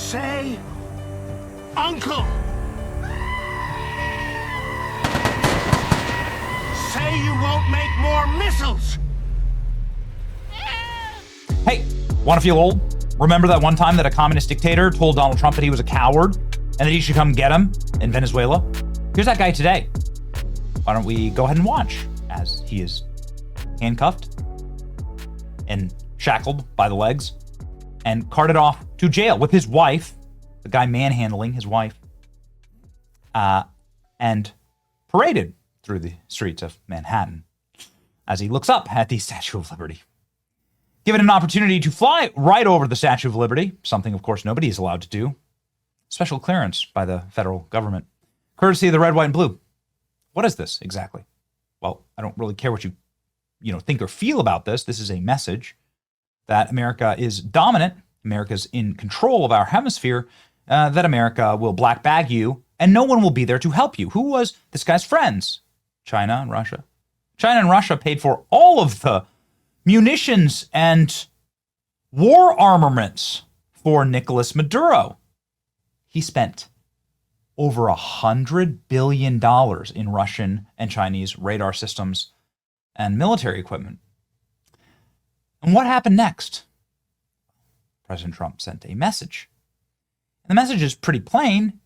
say, Uncle? Say you won't make more missiles. Hey, want to feel old? Remember that one time that a communist dictator told Donald Trump that he was a coward and that he should come get him in Venezuela? Here's that guy today. Why don't we go ahead and watch as he is handcuffed and shackled by the legs and carted off to jail with his wife, the guy manhandling his wife, and paraded through the streets of Manhattan as he looks up at the Statue of Liberty. Given an opportunity to fly right over the Statue of Liberty, something, of course, nobody is allowed to do. Special clearance by the federal government, courtesy of the red, white, and blue. What is this exactly? Well, I don't really care what you think or feel about this. This is a message that America is dominant, America's in control of our hemisphere, that America will black bag you, and no one will be there to help you. Who was this guy's friends? China and Russia. China and Russia paid for all of the munitions and war armaments for Nicolas Maduro. He spent over $100 billion in Russian and Chinese radar systems and military equipment. And what happened next? President Trump sent a message. And the message is pretty plain.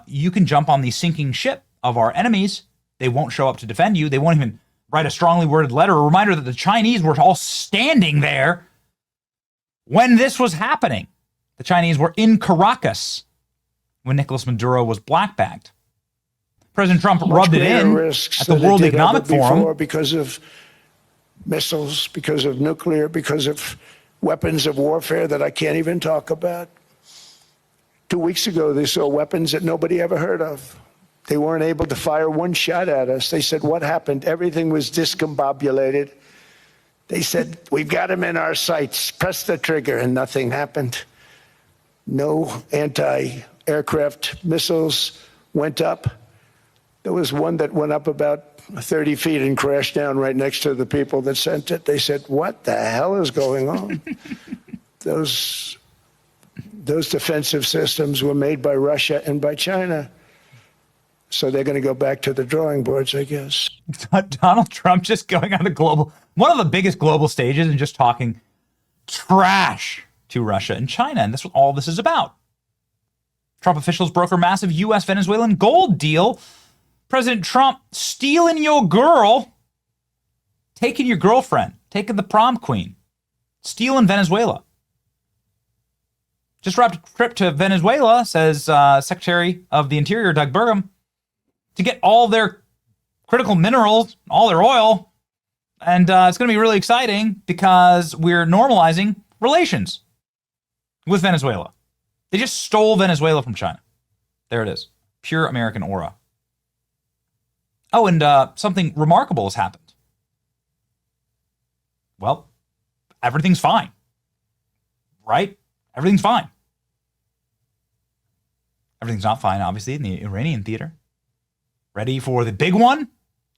You can jump on the sinking ship of our enemies. They won't show up to defend you. They won't even write a strongly worded letter, a reminder that the Chinese were all standing there when this was happening. The Chinese were in Caracas when Nicolas Maduro was black-bagged. President Trump rubbed it in at the World Economic Forum. Because of missiles, because of nuclear, because of weapons of warfare that I can't even talk about. 2 weeks ago, they saw weapons that nobody ever heard of. They weren't able to fire one shot at us. They said, what happened? Everything was discombobulated. They said, we've got them in our sights. Press the trigger, and nothing happened. No anti-aircraft missiles went up. There was one that went up about 30 feet and crashed down right next to the people that sent it. They said, what the hell is going on? Those defensive systems were made by Russia and by China. So they're going to go back to the drawing boards, I guess. Donald Trump just going on one of the biggest global stages and just talking trash to Russia and China. And that's what all this is about. Trump officials broker massive U.S.-Venezuelan gold deal. President Trump stealing your girl, taking your girlfriend, taking the prom queen, stealing Venezuela. Just wrapped a trip to Venezuela, says Secretary of the Interior Doug Burgum, to get all their critical minerals, all their oil. And it's going to be really exciting because we're normalizing relations with Venezuela. They just stole Venezuela from China. There it is. Pure American aura. Oh, and something remarkable has happened. Well, everything's fine. Right? Everything's fine. Everything's not fine, obviously, in the Iranian theater. Ready for the big one?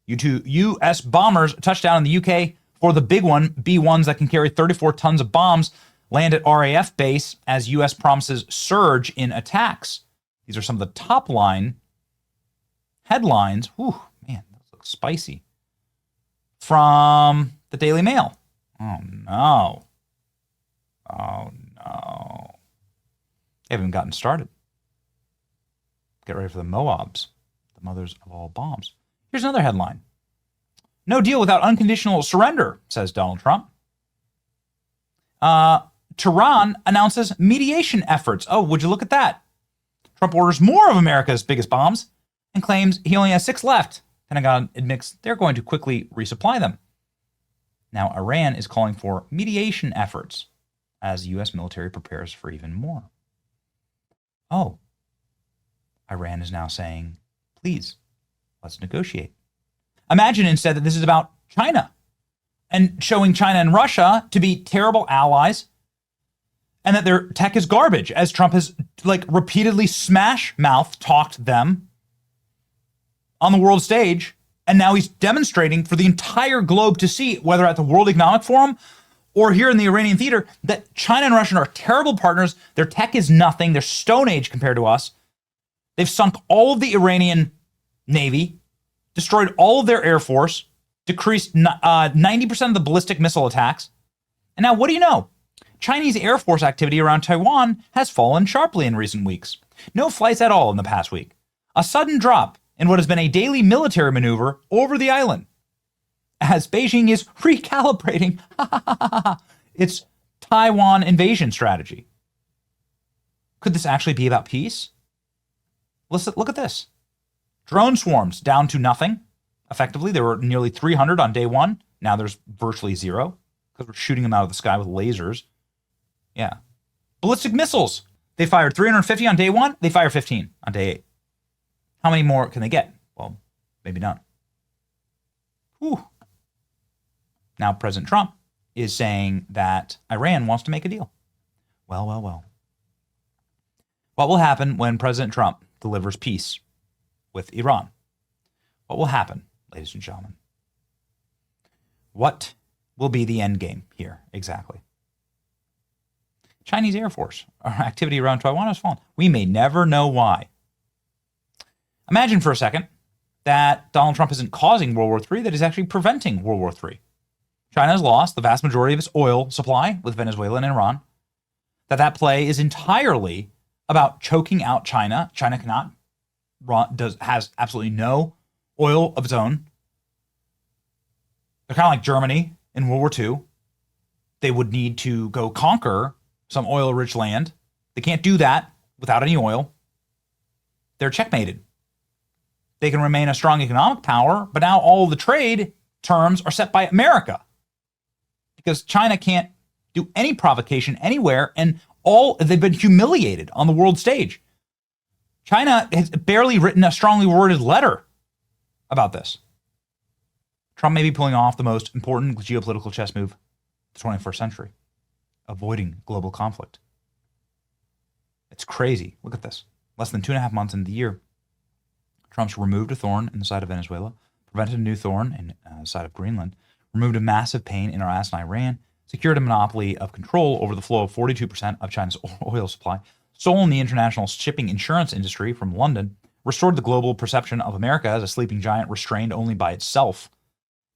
U.S. bombers touched down in the UK for the big one. B-1s that can carry 34 tons of bombs land at RAF base as U.S. promises surge in attacks. These are some of the top line headlines. Whew, man, those look spicy. From the Daily Mail. Oh, no. Oh, no. They haven't even gotten started. Get ready for the Moabs, the mothers of all bombs. Here's another headline. No deal without unconditional surrender, says Donald Trump. Tehran announces mediation efforts. Oh, would you look at that? Trump orders more of America's biggest bombs and claims he only has 6 left. Pentagon admits they're going to quickly resupply them. Now, Iran is calling for mediation efforts as the U.S. military prepares for even more. Oh, Iran is now saying, please, let's negotiate. Imagine instead that this is about China and showing China and Russia to be terrible allies and that their tech is garbage, as Trump has repeatedly smash-mouth talked them on the world stage. And now he's demonstrating for the entire globe to see, whether at the World Economic Forum or here in the Iranian theater, that China and Russia are terrible partners. Their tech is nothing. They're Stone Age compared to us. They've sunk all of the Iranian Navy, destroyed all of their Air Force, decreased 90% of the ballistic missile attacks. And now, what do you know? Chinese Air Force activity around Taiwan has fallen sharply in recent weeks. No flights at all in the past week. A sudden drop in what has been a daily military maneuver over the island, as Beijing is recalibrating its Taiwan invasion strategy. Could this actually be about peace? Listen, look at this. Drone swarms down to nothing. Effectively, there were nearly 300 on day one. Now there's virtually zero because we're shooting them out of the sky with lasers. Yeah. Ballistic missiles. They fired 350 on day one. They fire 15 on day 8. How many more can they get? Well, maybe none. Whew. Now President Trump is saying that Iran wants to make a deal. Well. What will happen when President Trump delivers peace with Iran? What will happen, ladies and gentlemen? What will be the end game here exactly? Chinese Air Force, our activity around Taiwan has fallen. We may never know why. Imagine for a second that Donald Trump isn't causing World War III, that he's actually preventing World War III. China has lost the vast majority of its oil supply with Venezuela and Iran. That play is entirely about choking out China. China has absolutely no oil of its own. They're kind of like Germany in World War II. They would need to go conquer some oil-rich land. They can't do that without any oil. They're checkmated. They can remain a strong economic power, but now all the trade terms are set by America because China can't do any provocation anywhere, and they've been humiliated on the world stage. China has barely written a strongly worded letter about this. Trump may be pulling off the most important geopolitical chess move of the 21st century, avoiding global conflict. It's crazy. Look at this. Less than 2.5 months into the year, Trump's removed a thorn in the side of Venezuela, prevented a new thorn in the side of Greenland, removed a massive pain in our ass in Iran, secured a monopoly of control over the flow of 42% of China's oil supply, stolen the international shipping insurance industry from London, restored the global perception of America as a sleeping giant restrained only by itself,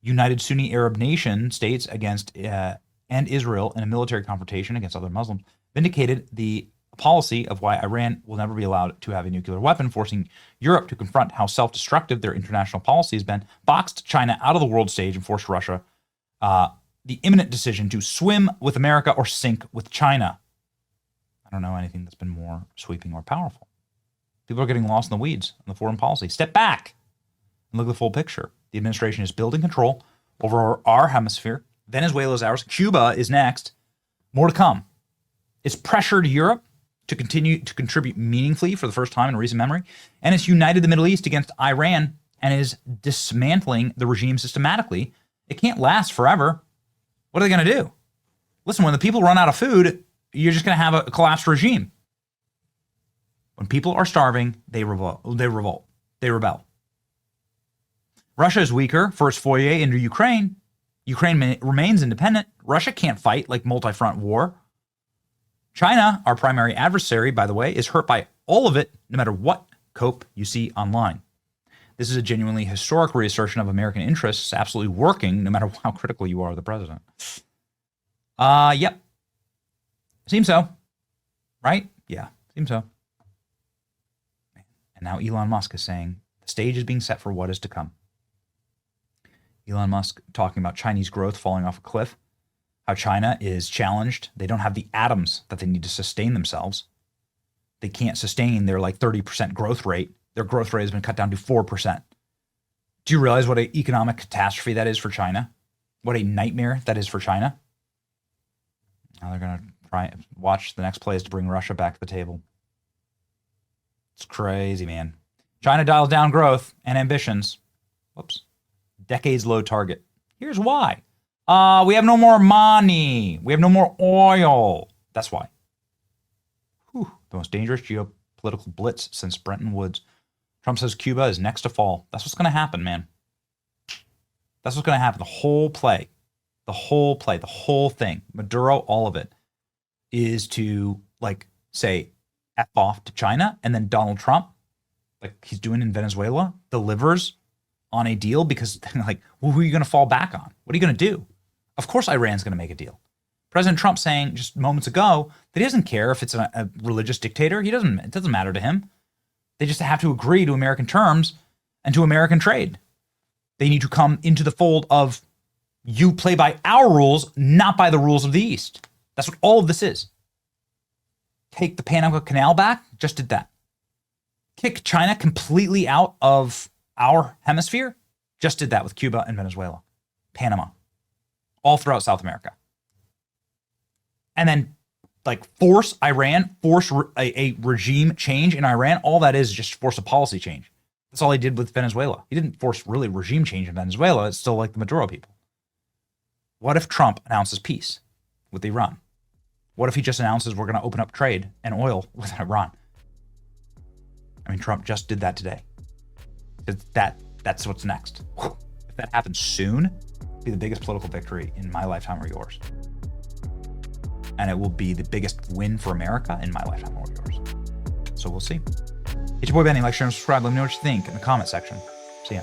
united Sunni Arab nation states against and Israel in a military confrontation against other Muslims, vindicated the policy of why Iran will never be allowed to have a nuclear weapon, forcing Europe to confront how self-destructive their international policy has been, boxed China out of the world stage, and forced Russia the imminent decision to swim with America or sink with China. I don't know anything that's been more sweeping or powerful. People are getting lost in the weeds on the foreign policy. Step back and look at the full picture. The administration is building control over our hemisphere. Venezuela is ours. Cuba is next. More to come. It's pressured Europe to continue to contribute meaningfully for the first time in recent memory, and it's united the Middle East against Iran and is dismantling the regime systematically. It can't last forever. What are they going to do? Listen, when the people run out of food, you're just going to have a collapsed regime. When people are starving, they revolt. They rebel. Russia is weaker for its foray into Ukraine. Ukraine remains independent. Russia can't fight like multi-front war. China, our primary adversary, by the way, is hurt by all of it, no matter what cope you see online. This is a genuinely historic reassertion of American interests, absolutely working, no matter how critical you are of the president. Yep. Seems so. Right? Yeah, seems so. And now Elon Musk is saying the stage is being set for what is to come. Elon Musk talking about Chinese growth falling off a cliff, how China is challenged. They don't have the atoms that they need to sustain themselves. They can't sustain their 30% growth rate. Their growth rate has been cut down to 4%. Do you realize what an economic catastrophe that is for China? What a nightmare that is for China? Now they're going to try and watch the next play is to bring Russia back to the table. It's crazy, man. China dials down growth and ambitions. Whoops. Decades low target. Here's why. We have no more money. We have no more oil. That's why. Whew. The most dangerous geopolitical blitz since Bretton Woods. Trump says Cuba is next to fall. That's what's going to happen, man. That's what's going to happen. The whole play The whole play, the whole thing, Maduro, all of it, is to like say F off to China, and then Donald Trump, like he's doing in Venezuela, delivers on a deal because like, well, who are you going to fall back on? What are you going to do? Of course, Iran's going to make a deal. President Trump saying just moments ago that he doesn't care if it's a religious dictator. It doesn't matter to him. They just have to agree to American terms and to American trade. They need to come into the fold of you play by our rules, not by the rules of the East. That's what all of this is. Take the Panama Canal back, just did that. Kick China completely out of our hemisphere, just did that with Cuba and Venezuela. Panama. All throughout South America. And then like force Iran, force a regime change in Iran. All that is just force a policy change. That's all he did with Venezuela. He didn't force really regime change in Venezuela. It's still like the Maduro people. What if Trump announces peace with Iran? What if he just announces we're going to open up trade and oil with Iran? I mean, Trump just did that today. That's what's next. If that happens soon, it'll be the biggest political victory in my lifetime or yours. And it will be the biggest win for America in my lifetime or yours. So we'll see. Hit your boy Benny, like, share, and subscribe. Let me know what you think in the comment section. See ya.